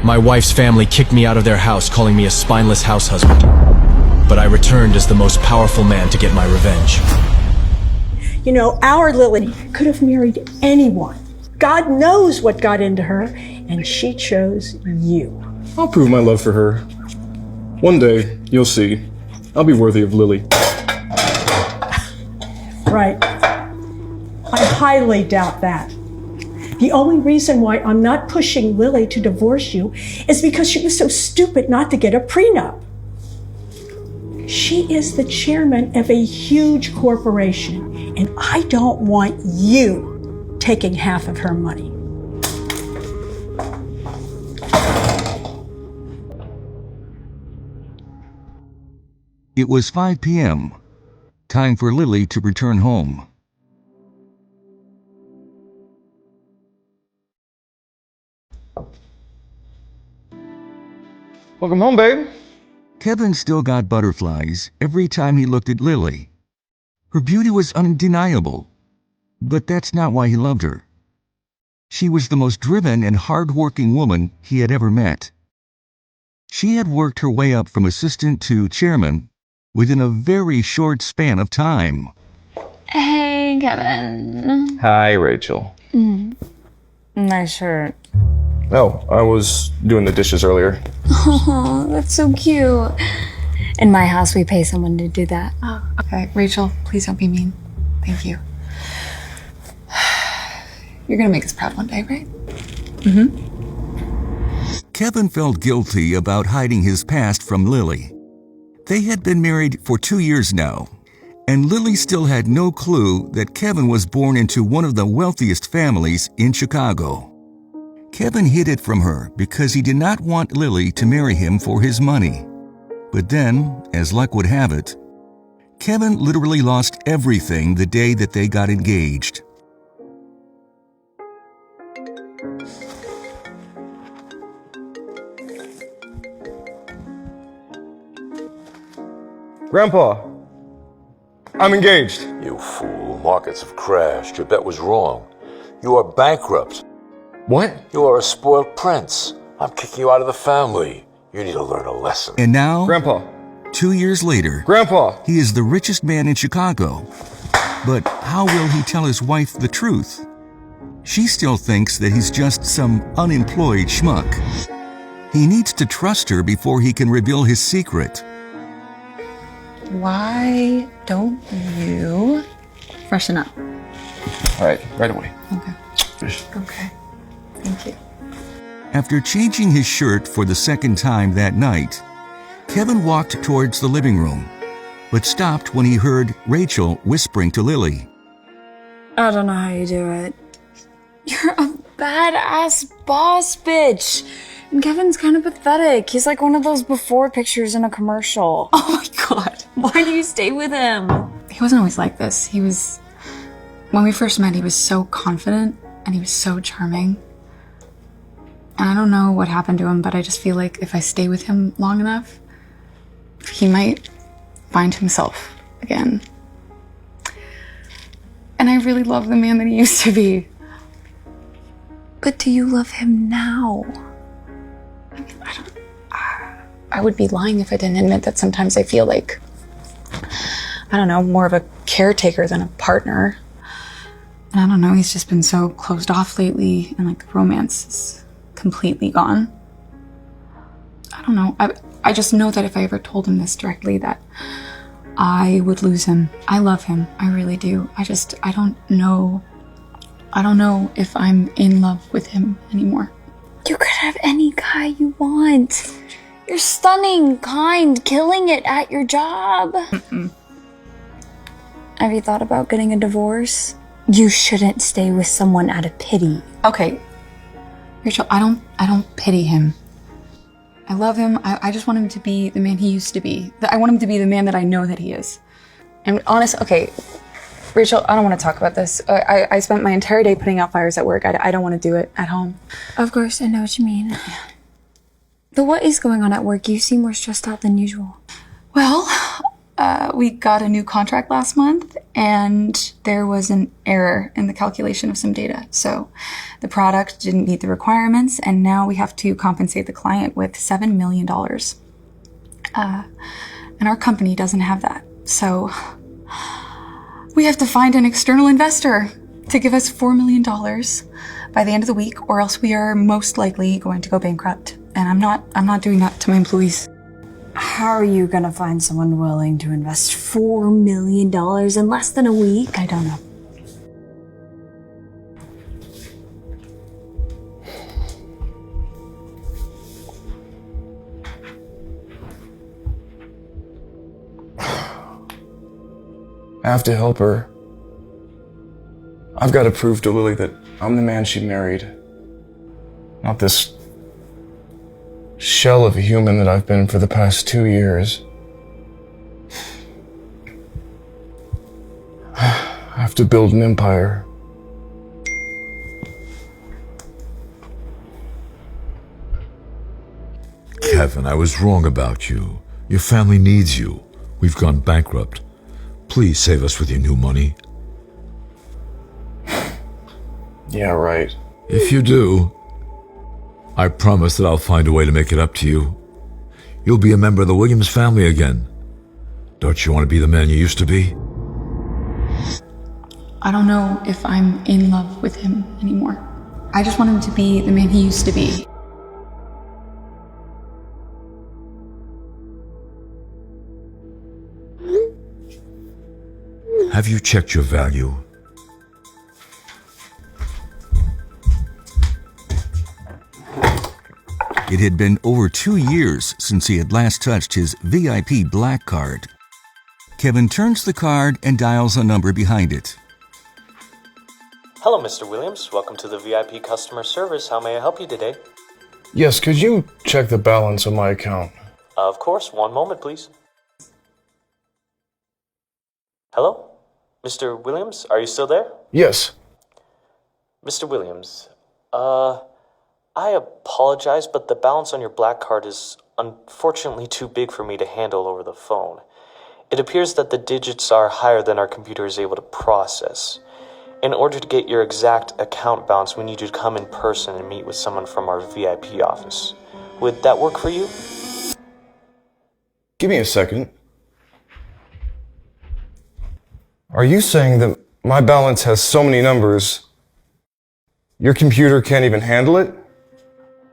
My wife's family kicked me out of their house, calling me a spineless house husband. But I returned as the most powerful man to get my revenge. You know, our Lily could have married anyone. God knows what got into her, and she chose you. I'll prove my love for her. One day, you'll see. I'll be worthy of Lily. Right. I highly doubt that. The only reason why I'm not pushing Lily to divorce you is because she was so stupid not to get a prenup. She is the chairman of a huge corporation, and I don't want you taking half of her money. It was 5 p.m. Time for Lily to return home. Welcome home, babe. Kevin still got butterflies every time he looked at Lily. Her beauty was undeniable, but that's not why he loved her. She was the most driven and hard-working woman he had ever met. She had worked her way up from assistant to chairman within a very short span of time. Hey, Kevin. Hi, Rachel. Nice shirt. Oh, I was doing the dishes earlier. Oh, that's so cute. In my house, we pay someone to do that. Oh, okay. Rachel, please don't be mean. Thank you. You're gonna make us proud one day, right? Kevin felt guilty about hiding his past from Lily. They had been married for 2 years now, and Lily still had no clue that Kevin was born into one of the wealthiest families in Chicago. Kevin hid it from her because he did not want Lily to marry him for his money. But then, as luck would have it, Kevin literally lost everything the day that they got engaged. Grandpa, I'm engaged. You fool. Markets have crashed. Your bet was wrong. You are bankrupt. What? You are a spoiled prince. I'm kicking you out of the family. You need to learn a lesson. And now, Grandpa. 2 years later, Grandpa. he is the richest man in Chicago. But how will he tell his wife the truth? She still thinks that he's just some unemployed schmuck. He needs to trust her before he can reveal his secret. Why don't you freshen up? All right, right away. Okay. Okay. Thank you. After changing his shirt for the second time that night, Kevin walked towards the living room, but stopped when he heard Rachel whispering to Lily. I don't know how you do it. You're a badass boss bitch. And Kevin's kind of pathetic. He's like one of those before pictures in a commercial. Oh my God. Why do you stay with him? He wasn't always like this. When we first met, he was so confident and he was so charming. And I don't know what happened to him, but I just feel like if I stay with him long enough, he might find himself again. And I really love the man that he used to be. But do you love him now? I would be lying if I didn't admit that sometimes I feel like, I don't know, more of a caretaker than a partner. And I don't know, he's just been so closed off lately, and like the romance is completely gone. I don't know. I just know that if I ever told him this directly, that I would lose him. I love him. I really do. I don't know if I'm in love with him anymore. You could have any guy you want. You're stunning, kind, killing it at your job. Have you thought about getting a divorce? You shouldn't stay with someone out of pity. Okay, Rachel, I don't pity him. I love him. I just want him to be the man he used to be. I want him to be the man that I know that he is. And honest, okay, Rachel, I don't want to talk about this. I spent my entire day putting out fires at work. I don't want to do it at home. Of course, I know what you mean. But what is going on at work? You seem more stressed out than usual. Well, We got a new contract last month, and there was an error in the calculation of some data. So the product didn't meet the requirements, and now we have to compensate the client with $7 million. And our company doesn't have that. So we have to find an external investor to give us $4 million by the end of the week, or else we are most likely going to go bankrupt. And I'm not doing that to my employees. How are you gonna find someone willing to invest $4 million in less than a week? I don't know. I have to help her. I've got to prove to Lily that I'm the man she married. Not this shell of a human that I've been for the past 2 years. I have to build an empire. Kevin, I was wrong about you. Your family needs you. We've gone bankrupt. Please save us with your new money. Yeah, right. If you do, I promise that I'll find a way to make it up to you. You'll be a member of the Williams family again. Don't you want to be the man you used to be? I don't know if I'm in love with him anymore. I just want him to be the man he used to be. Have you checked your value? It had been over 2 years since he had last touched his VIP black card. Kevin turns the card and dials a number behind it. Hello, Mr. Williams. Welcome to the VIP customer service. How may I help you today? Yes, could you check the balance on my account? Of course. One moment, please. Hello? Mr. Williams, are you still there? Yes. Mr. Williams, I apologize, but the balance on your black card is unfortunately too big for me to handle over the phone. It appears that the digits are higher than our computer is able to process. In order to get your exact account balance, we need you to come in person and meet with someone from our VIP office. Would that work for you? Give me a second. Are you saying that my balance has so many numbers, your computer can't even handle it?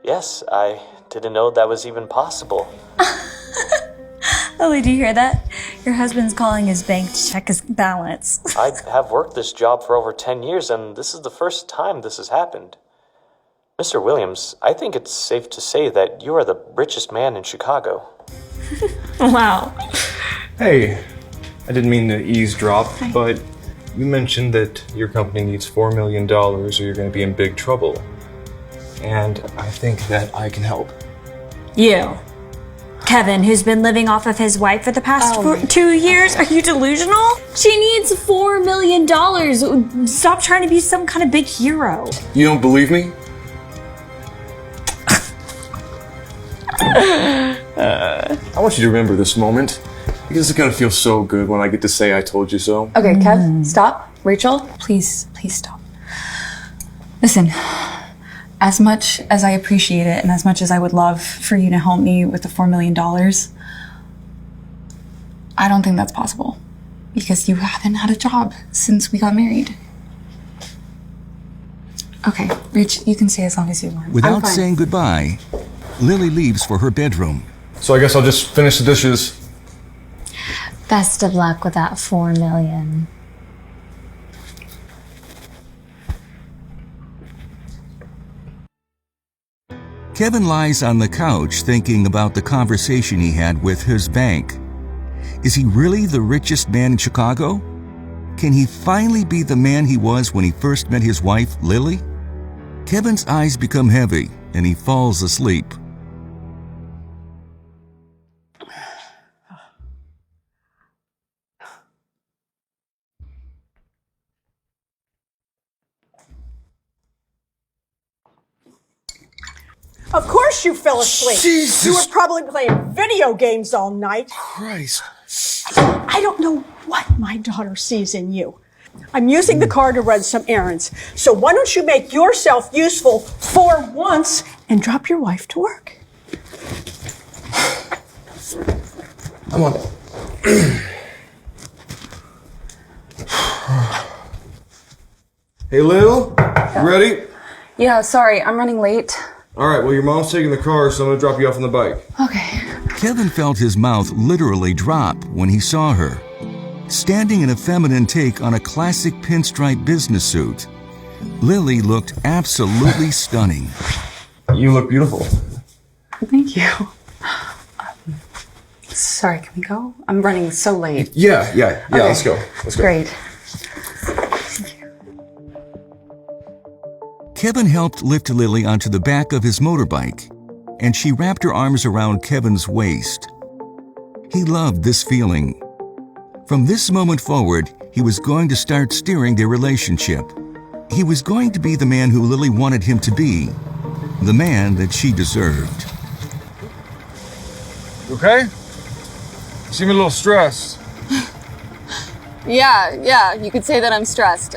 Yes, I didn't know that was even possible. Lily, do you hear that? Your husband's calling his bank to check his balance. I have worked this job for over 10 years, and this is the first time this has happened. Mr. Williams, I think it's safe to say that you are the richest man in Chicago. Wow. Hey, I didn't mean to eavesdrop, but you mentioned that your company needs $4 million or you're going to be in big trouble. And I think that I can help. You. Kevin, who's been living off of his wife for the past 2 years? Are you delusional? She needs $4 million. Stop trying to be some kind of big hero. You don't believe me? I want you to remember this moment, because it's going to feel so good when I get to say I told you so. Okay, Kev, stop. Rachel, please stop. Listen, as much as I appreciate it and as much as I would love for you to help me with the $4 million, I don't think that's possible because you haven't had a job since we got married. Okay, Rach, you can stay as long as you want. Without saying goodbye, Lily leaves for her bedroom. So I guess I'll just finish the dishes. Best of luck with that $4 million. Kevin lies on the couch thinking about the conversation he had with his bank. Is he really the richest man in Chicago? Can he finally be the man he was when he first met his wife, Lily? Kevin's eyes become heavy and he falls asleep. Of course you fell asleep. Jesus. You were probably playing video games all night. Christ. I don't know what my daughter sees in you. I'm using the car to run some errands. So why don't you make yourself useful for once and drop your wife to work? I'm on it. Hey, Lil, you ready? Yeah, sorry, I'm running late. All right, well, your mom's taking the car, so I'm gonna drop you off on the bike. Okay. Kevin felt his mouth literally drop when he saw her. Standing in a feminine take on a classic pinstripe business suit, Lily looked absolutely stunning. You look beautiful. Thank you. Sorry, can we go? I'm running so late. Yeah, Okay. let's go. Let's go. Great. Kevin helped lift Lily onto the back of his motorbike, and she wrapped her arms around Kevin's waist. He loved this feeling. From this moment forward, he was going to start steering their relationship. He was going to be the man who Lily wanted him to be, the man that she deserved. You okay? You seem a little stressed. Yeah, you could say that I'm stressed.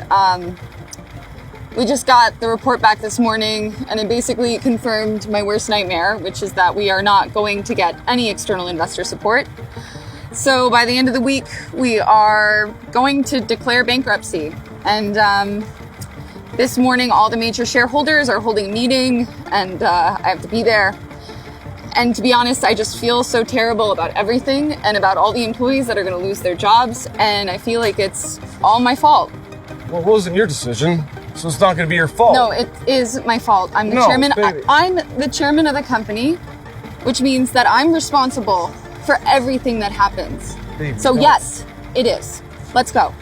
We just got the report back this morning, and it basically confirmed my worst nightmare, which is that we are not going to get any external investor support. So by the end of the week, we are going to declare bankruptcy. And this morning, all the major shareholders are holding a meeting, and I have to be there. And to be honest, I just feel so terrible about everything and about all the employees that are going to lose their jobs, and I feel like it's all my fault. Well, it wasn't your decision, so it's not going to be your fault. No, it is my fault. I'm the chairman. I'm the chairman of the company, which means that I'm responsible for everything that happens. Baby, so no. yes, it is. Let's go.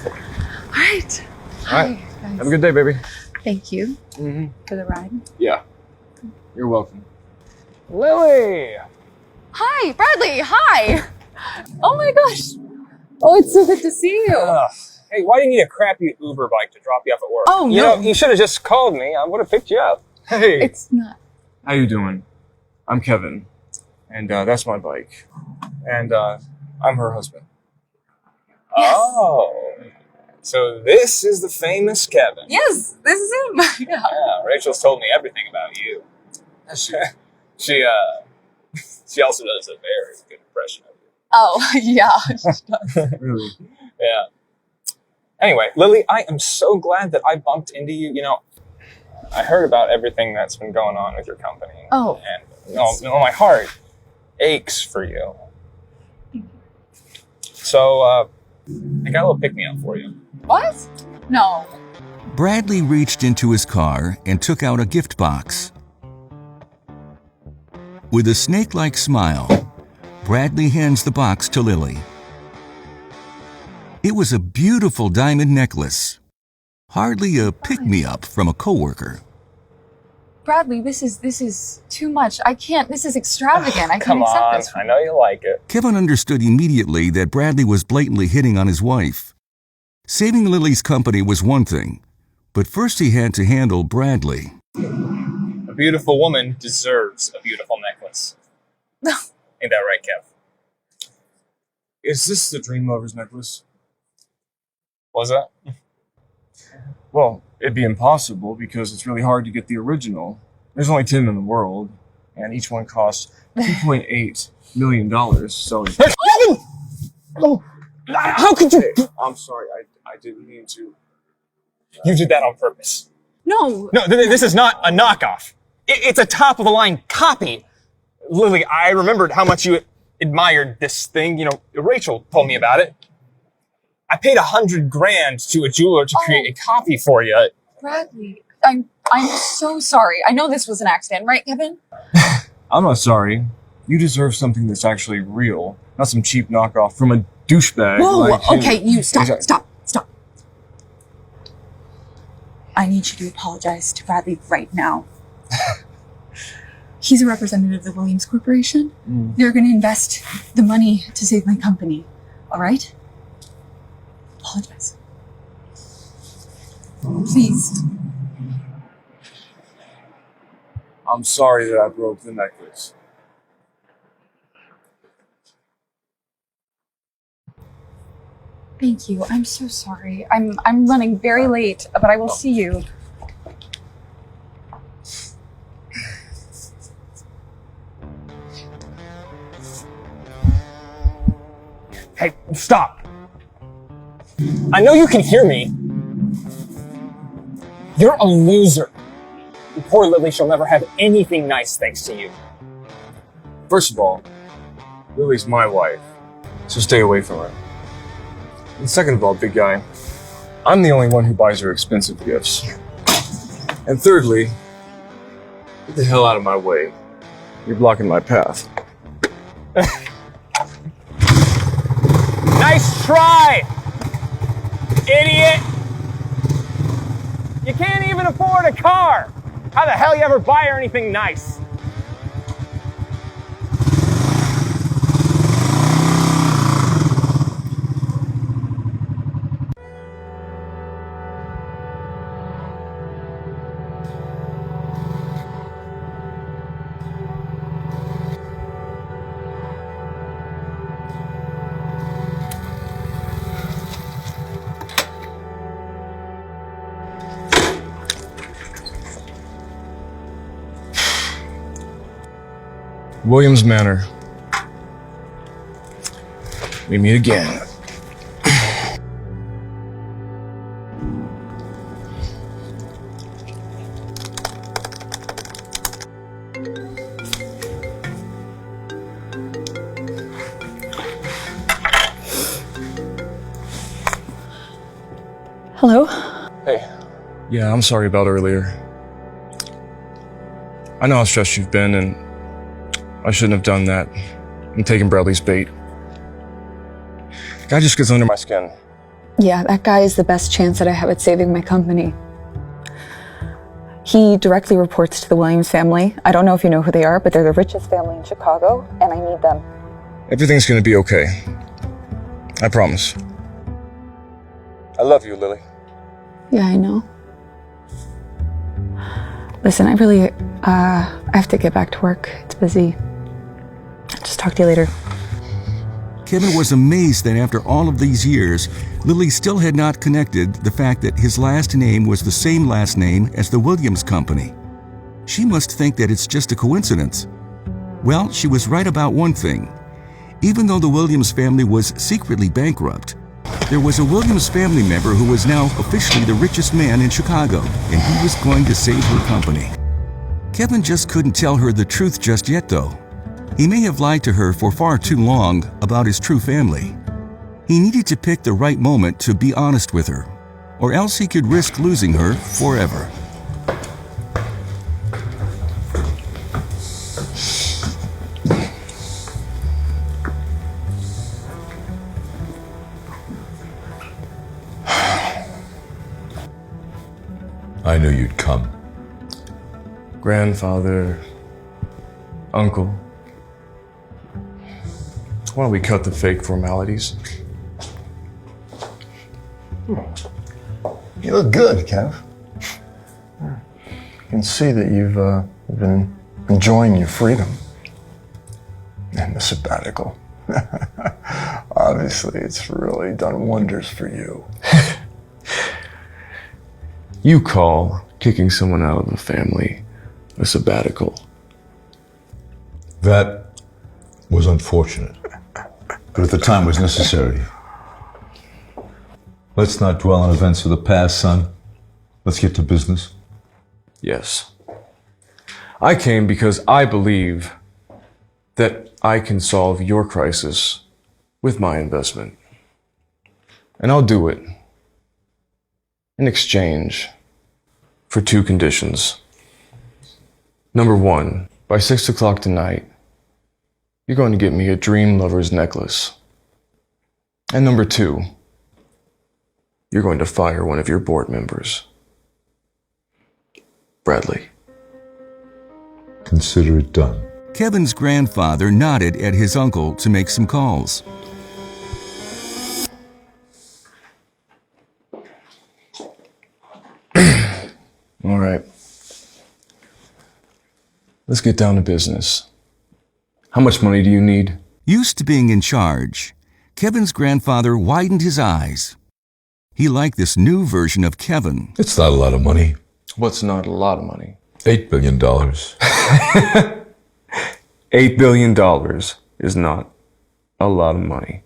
All right. All right. Have a good day, baby. Thank you for the ride. Yeah. You're welcome. Lily! Hi, Bradley. Hi. Oh my gosh. Oh, it's so good to see you. Hey, why do you need a crappy Uber bike to drop you off at work? Oh, You no. know, you should have just called me. I would have picked you up. Hey! It's not. How you doing? I'm Kevin, and that's my bike. And I'm her husband. Yes. Oh. So this is the famous Kevin. Yes, this is him. Yeah. Yeah, Rachel's told me everything about you. She also does a very good impression of you. Oh, yeah. Really? Yeah. Anyway, Lily, I am so glad that I bumped into you. You know, I heard about everything that's been going on with your company. Oh. And my heart aches for you. So, I got a little pick-me-up for you. What? No. Bradley reached into his car and took out a gift box. With a snake-like smile, Bradley hands the box to Lily. It was a beautiful diamond necklace. Hardly a pick-me-up from a coworker. Bradley, this is too much. I can't. This is extravagant. I can't Come accept on, this. I know you like it. Kevin understood immediately that Bradley was blatantly hitting on his wife. Saving Lily's company was one thing, but first he had to handle Bradley. A beautiful woman deserves a beautiful necklace. Ain't that right, Kev? Is this the Dream Lovers necklace? Was that? Well, it'd be impossible because it's really hard to get the original. There's only 10 in the world, and each one costs $2.8 million. So, Oh, how could you? I'm sorry, I didn't mean to. You did that on purpose. No. No, this is not a knockoff. It's a top-of-the-line copy. Lily, I remembered how much you admired this thing. You know, Rachel told me about it. I paid $100,000 to a jeweler to create a copy for you. Bradley, I'm so sorry. I know this was an accident, right, Kevin? I'm not sorry. You deserve something that's actually real, not some cheap knockoff from a douchebag. Whoa, like you. okay, you stop, Exactly. stop. I need you to apologize to Bradley right now. He's a representative of the Williams Corporation. They're going to invest the money to save my company. All right? Apologize. Please. I'm sorry that I broke the necklace. Thank you. I'm so sorry. I'm running very late, but I will see you. Hey, stop. I know you can hear me. You're a loser. And poor Lily, she'll never have anything nice thanks to you. First of all, Lily's my wife, so stay away from her. And second of all, big guy, I'm the only one who buys her expensive gifts. And thirdly, get the hell out of my way. You're blocking my path. Nice try, idiot! You can't even afford a car! How the hell you ever buy her anything nice? Williams Manor. We meet again. Hello? Hey. Yeah, I'm sorry about earlier. I know how stressed you've been, and I shouldn't have done that. I'm taking Bradley's bait. Guy just gets under my skin. Yeah, that guy is the best chance that I have at saving my company. He directly reports to the Williams family. I don't know if you know who they are, but they're the richest family in Chicago, and I need them. Everything's gonna be okay. I promise. I love you, Lily. Yeah, I know. Listen, I have to get back to work. It's busy. I'll just talk to you later. Kevin was amazed that after all of these years, Lily still had not connected the fact that his last name was the same last name as the Williams Company. She must think that it's just a coincidence. Well, she was right about one thing. Even though the Williams family was secretly bankrupt, there was a Williams family member who was now officially the richest man in Chicago, and he was going to save her company. Kevin just couldn't tell her the truth just yet, though. He may have lied to her for far too long about his true family. He needed to pick the right moment to be honest with her, or else he could risk losing her forever. I knew you'd come. Grandfather, uncle. Why don't we cut the fake formalities? You look good, Kev. You can see that you've been enjoying your freedom and the sabbatical. Obviously, it's really done wonders for you. You call kicking someone out of the family a sabbatical. That was unfortunate, but at the time was necessary. Let's not dwell on events of the past, son. Let's get to business. Yes. I came because I believe that I can solve your crisis with my investment. And I'll do it in exchange for two conditions. Number one, by 6 o'clock tonight, you're going to get me a Dream Lover's necklace. And number two, you're going to fire one of your board members. Bradley. Consider it done. Kevin's grandfather nodded at his uncle to make some calls. All right. let's get down to business. How much money do you need? Used to being in charge, Kevin's grandfather widened his eyes. He liked this new version of Kevin. It's not a lot of money. What's not a lot of money? $8 billion. $8 billion is not a lot of money.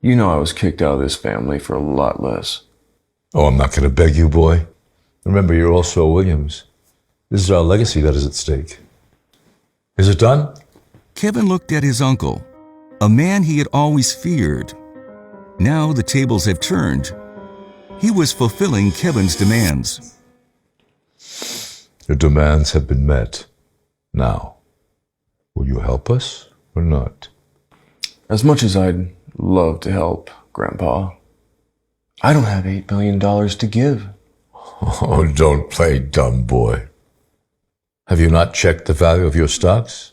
You know I was kicked out of this family for a lot less. Oh, I'm not going to beg you, boy. Remember, you're also a Williams. This is our legacy that is at stake. Is it done? Kevin looked at his uncle, a man he had always feared. Now the tables have turned. He was fulfilling Kevin's demands. Your demands have been met. Now, will you help us or not? As much as I'd love to help, Grandpa, I don't have $8 billion to give. Oh, don't play dumb, boy. Have you not checked the value of your stocks?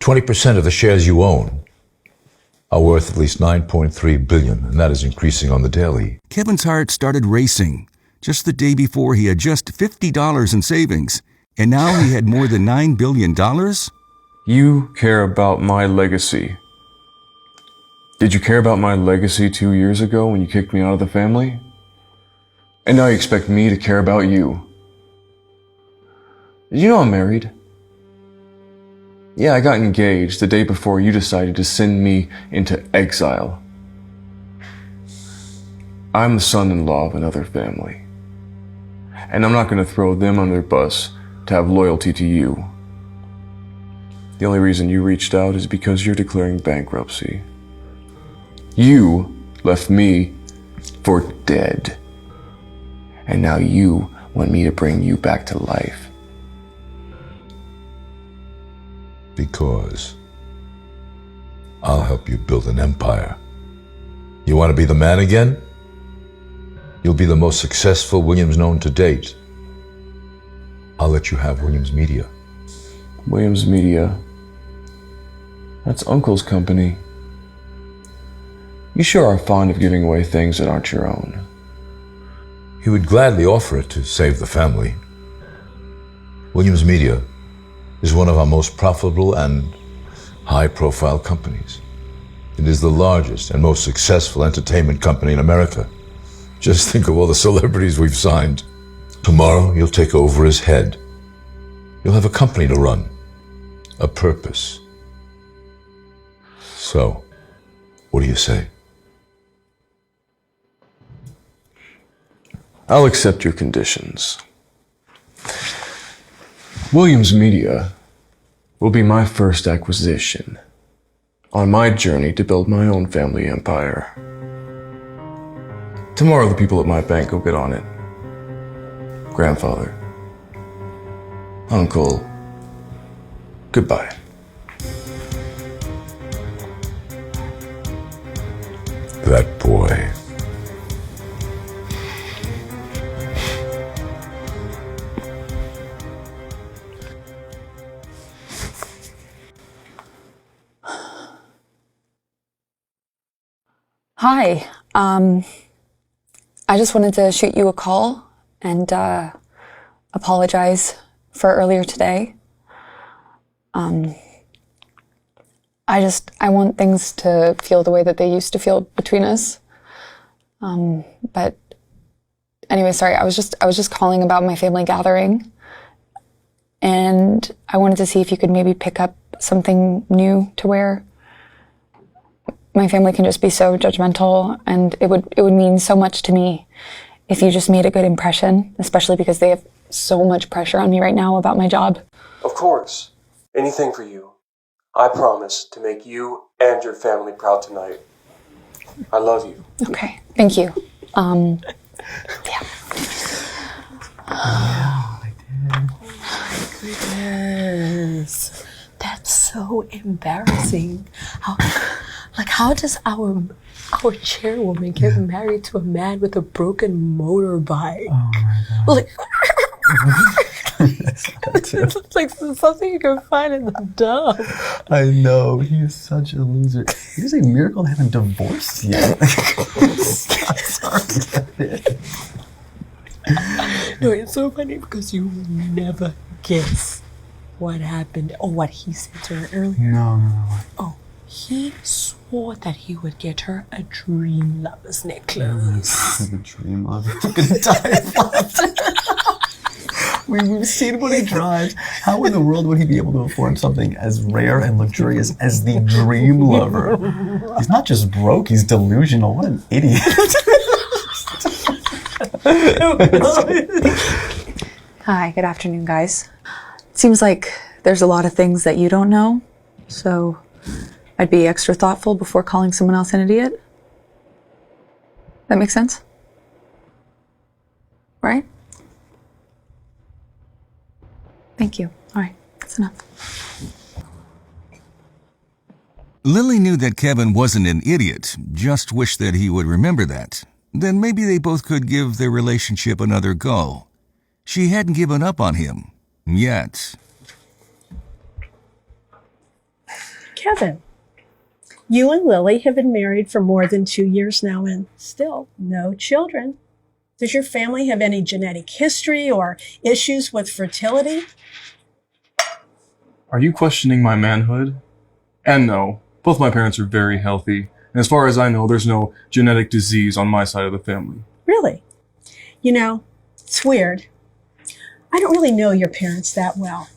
20% of the shares you own are worth at least $9.3 billion, and that is increasing on the daily. Kevin's heart started racing. Just the day before, he had just $50 in savings, and now he had more than $9 billion? You care about my legacy. Did you care about my legacy 2 years ago when you kicked me out of the family? And now you expect me to care about you. Did you know I'm married? Yeah, I got engaged the day before you decided to send me into exile. I'm the son-in-law of another family. And I'm not going to throw them under the bus to have loyalty to you. The only reason you reached out is because you're declaring bankruptcy. You left me for dead. And now you want me to bring you back to life. Because I'll help you build an empire. You want to be the man again? You'll be the most successful Williams known to date. I'll let you have Williams Media. Williams Media? That's Uncle's company. You sure are fond of giving away things that aren't your own. He would gladly offer it to save the family. Williams Media is one of our most profitable and high-profile companies. It is the largest and most successful entertainment company in America. Just think of all the celebrities we've signed. Tomorrow, you'll take over as head. You'll have a company to run, a purpose. So, what do you say? I'll accept your conditions. Williams Media will be my first acquisition on my journey to build my own family empire. Tomorrow the people at my bank will get on it. Grandfather, Uncle, goodbye. That boy. Hi. I just wanted to shoot you a call and apologize for earlier today. I want things to feel the way that they used to feel between us. But anyway, sorry, I was just calling about my family gathering. And I wanted to see if you could maybe pick up something new to wear. My family can just be so judgmental, and it would mean so much to me if you just made a good impression, especially because they have so much pressure on me right now about my job. Of course. Anything for you. I promise to make you and your family proud tonight. I love you. Okay, thank you. Yeah. Oh, my goodness. That's so embarrassing. How does our chairwoman get married to a man with a broken motorbike? Oh my God. It's like something you can find in the dump. I know, he is such a loser. It is a miracle they haven't divorced yet. No, it's so funny because you would never guess what happened or what he said to her earlier? No. Oh, he swore that he would get her a dream lover's necklace. The dream lover. I'm gonna die of laughter. We've seen what he drives. How in the world would he be able to afford something as rare and luxurious as the dream lover? He's not just broke, he's delusional. What an idiot. Hi, good afternoon, guys. It seems like there's a lot of things that you don't know, so I'd be extra thoughtful before calling someone else an idiot. That makes sense? Right? Thank you. All right, that's enough. Lily knew that Kevin wasn't an idiot, just wished that he would remember that. Then maybe they both could give their relationship another go. She hadn't given up on him. Yet. Kevin, you and Lily have been married for more than 2 years now and still no children. Does your family have any genetic history or issues with fertility? Are you questioning my manhood? And no, both my parents are very healthy. And as far as I know, there's no genetic disease on my side of the family. Really? You know, it's weird. I don't really know your parents that well.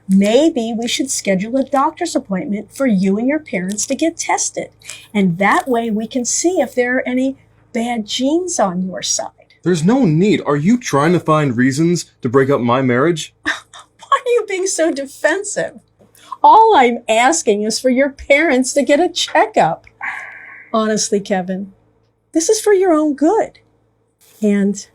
Maybe we should schedule a doctor's appointment for you and your parents to get tested. And that way we can see if there are any bad genes on your side. There's no need. Are you trying to find reasons to break up my marriage? Why are you being so defensive? All I'm asking is for your parents to get a checkup. Honestly, Kevin, this is for your own good. And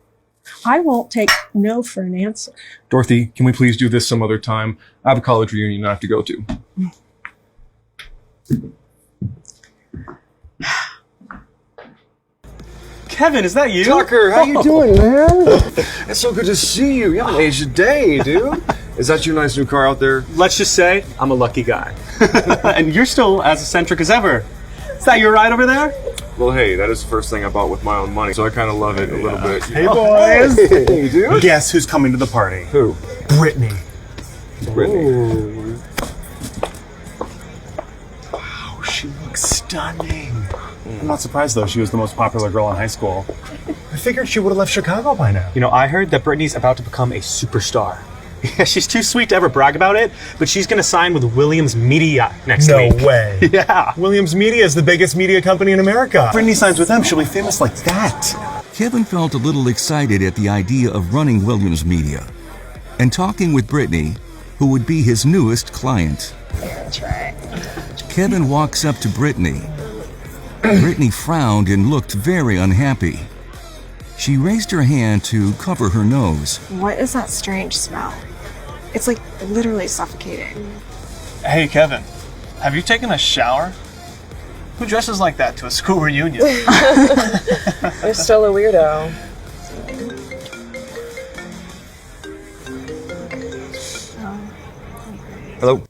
I won't take no for an answer. Dorothy, can we please do this some other time? I have a college reunion I have to go to. Kevin, is that you? Tucker, how you doing, man? It's so good to see you. You haven't aged a day, dude. Is that your nice new car out there? Let's just say I'm a lucky guy. And you're still as eccentric as ever. Is that your ride over there? Well, hey, that is the first thing I bought with my own money, so I kind of love it a little bit. Hey, boys. Hey, dude. Guess who's coming to the party? Who? Brittany. Brittany. Wow, she looks stunning. I'm not surprised, though. She was the most popular girl in high school. I figured she would have left Chicago by now. You know, I heard that Brittany's about to become a superstar. Yeah, she's too sweet to ever brag about it, but she's going to sign with Williams Media next week. No way. Yeah. Williams Media is the biggest media company in America. If Brittany signs with them, she'll be famous like that. Kevin felt a little excited at the idea of running Williams Media and talking with Brittany, who would be his newest client. That's right. Kevin walks up to Brittany. Brittany frowned and looked very unhappy. She raised her hand to cover her nose. What is that strange smell? It's like literally suffocating. Hey, Kevin, have you taken a shower? Who dresses like that to a school reunion? You're still a weirdo. Hello?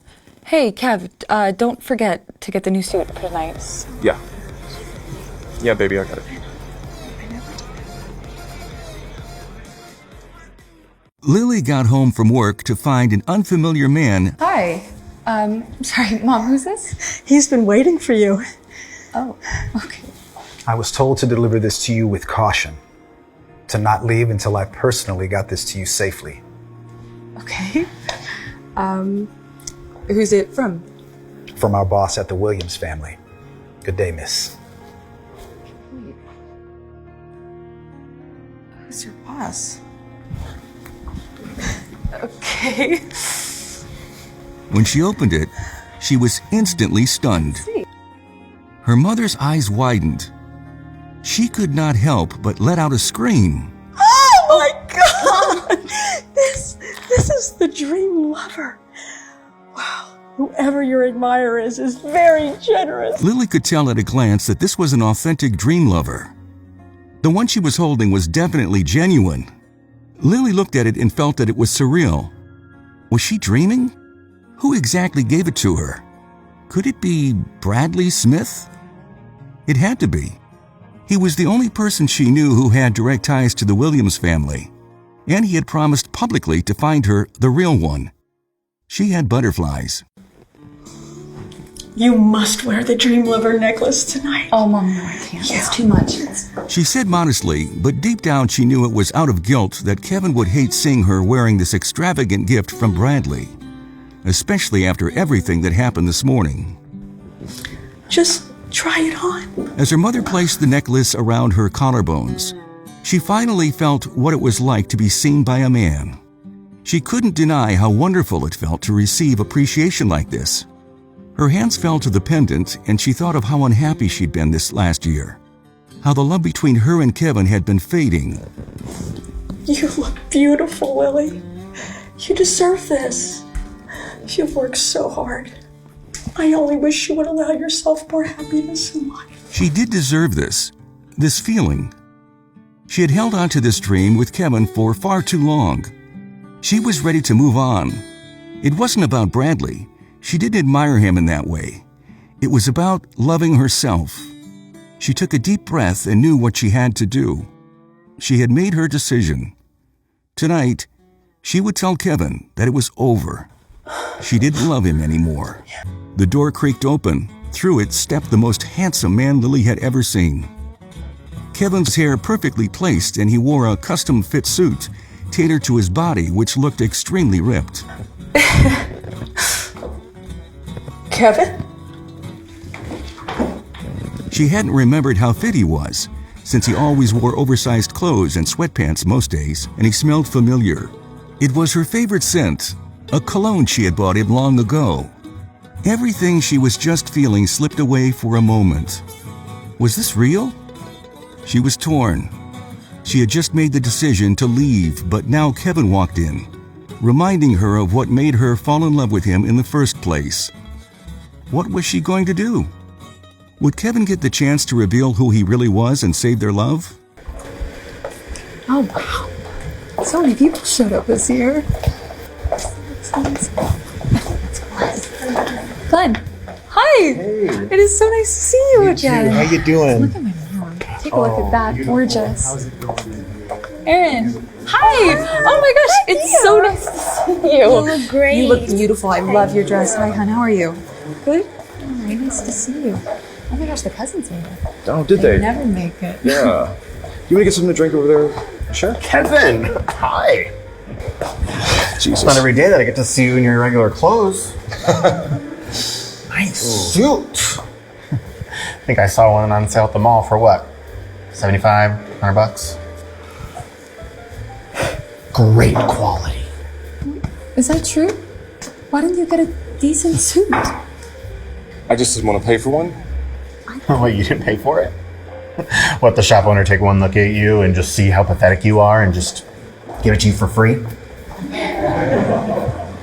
Hey, Kev, don't forget to get the new suit for tonight. Yeah. Yeah, baby, I got it. Lily got home from work to find an unfamiliar man. Hi. Sorry, Mom, who's this? He's been waiting for you. Oh, okay. I was told to deliver this to you with caution, to not leave until I personally got this to you safely. Okay. Who's it from? From our boss at the Williams family. Good day, miss. Who's your boss? Okay. When she opened it, she was instantly stunned. Her mother's eyes widened. She could not help but let out a scream. Oh my God! This is the dream lover. Wow, whoever your admirer is very generous. Lily could tell at a glance that this was an authentic dream lover. The one she was holding was definitely genuine. Lily looked at it and felt that it was surreal. Was she dreaming? Who exactly gave it to her? Could it be Bradley Smith? It had to be. He was the only person she knew who had direct ties to the Williams family. and he had promised publicly to find her the real one. She had butterflies. You must wear the Dream Lover necklace tonight. Oh, Mom, no, I can't. It's too much. She said modestly, but deep down she knew it was out of guilt that Kevin would hate seeing her wearing this extravagant gift from Bradley, especially after everything that happened this morning. Just try it on. As her mother placed the necklace around her collarbones, she finally felt what it was like to be seen by a man. She couldn't deny how wonderful it felt to receive appreciation like this. Her hands fell to the pendant, and she thought of how unhappy she'd been this last year, how the love between her and Kevin had been fading. You look beautiful, Lily. You deserve this. You've worked so hard. I only wish you would allow yourself more happiness in life. She did deserve this feeling. She had held on to this dream with Kevin for far too long. She was ready to move on. It wasn't about Bradley. She didn't admire him in that way. It was about loving herself. She took a deep breath and knew what she had to do. She had made her decision. Tonight, she would tell Kevin that it was over. She didn't love him anymore. The door creaked open. Through it stepped the most handsome man Lily had ever seen. Kevin's hair perfectly placed, and he wore a custom-fit suit tailored to his body, which looked extremely ripped. Kevin? She hadn't remembered how fit he was, since he always wore oversized clothes and sweatpants most days, and he smelled familiar. It was her favorite scent, a cologne she had bought him long ago. Everything she was just feeling slipped away for a moment. Was this real? She was torn. She had just made the decision to leave, but now Kevin walked in, reminding her of what made her fall in love with him in the first place. What was she going to do? Would Kevin get the chance to reveal who he really was and save their love? Oh, wow. So many people showed up this year. Glenn. Hi. Hey. It is so nice to see you again. How you doing? Look at my mom. Take a look at that. Gorgeous. How's it going? Erin. Hi. Oh my gosh. It's so nice to see you. You look great. You look beautiful. I love your dress. Hi, hon. How are you? Good? Oh, very nice to see you. Oh my gosh, the cousins made it. Oh, did they? Never make it. Yeah. You want to get something to drink over there? Sure. Kevin! Hi! Jesus. It's not every day that I get to see you in your regular clothes. Nice suit! I think I saw one on sale at the mall for what? $75, $100? Great quality. Is that true? Why didn't you get a decent suit? I just didn't want to pay for one. Wait, you didn't pay for it? Let the shop owner take one look at you and just see how pathetic you are and just give it to you for free?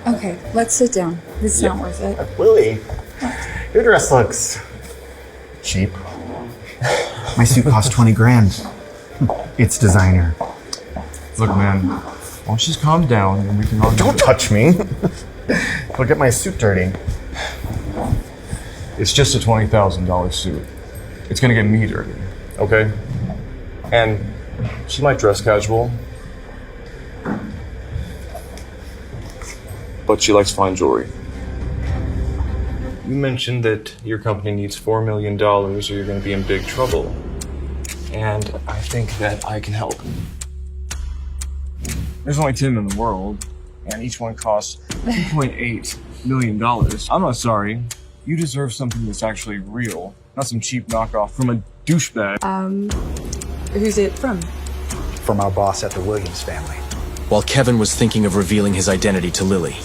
Okay, let's sit down. It's not worth it. Lily, your dress looks cheap. My suit cost 20 grand. It's designer. Look, man, why don't you just calm down and we can all... Don't touch me. Look at my suit dirty. It's just a $20,000 suit. It's gonna get me dirty, okay? And she might dress casual, but she likes fine jewelry. You mentioned that your company needs $4 million or you're gonna be in big trouble. And I think that I can help. There's only 10 in the world, and each one costs $2.8 million. I'm not sorry. You deserve something that's actually real, not some cheap knockoff from a douchebag. Who's it from? From our boss at the Williams family. While Kevin was thinking of revealing his identity to Lily,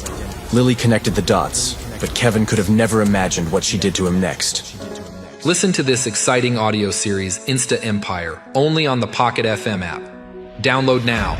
Lily connected the dots, but Kevin could have never imagined what she did to him next. Listen to this exciting audio series, Insta Empire, only on the Pocket FM app. Download now.